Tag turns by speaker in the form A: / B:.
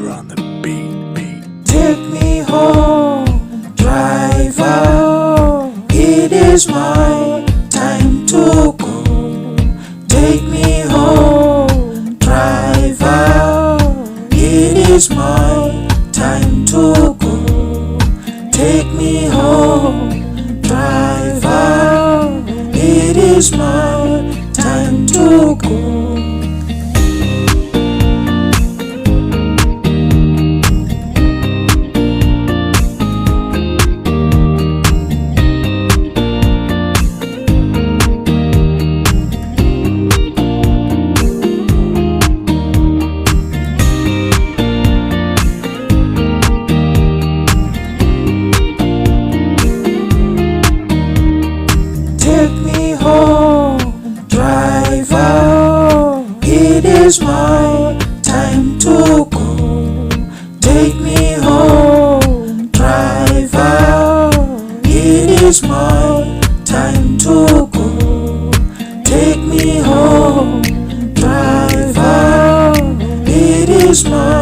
A: You're on the beat.
B: Take me home, driver. It is my time to go. Take me home, driver. It is my time to go. Take me home, driver. It is my time to go. Take me home, driver. It is my time to go. Take me home, driver. It is my time to go. Take me home, driver. It is my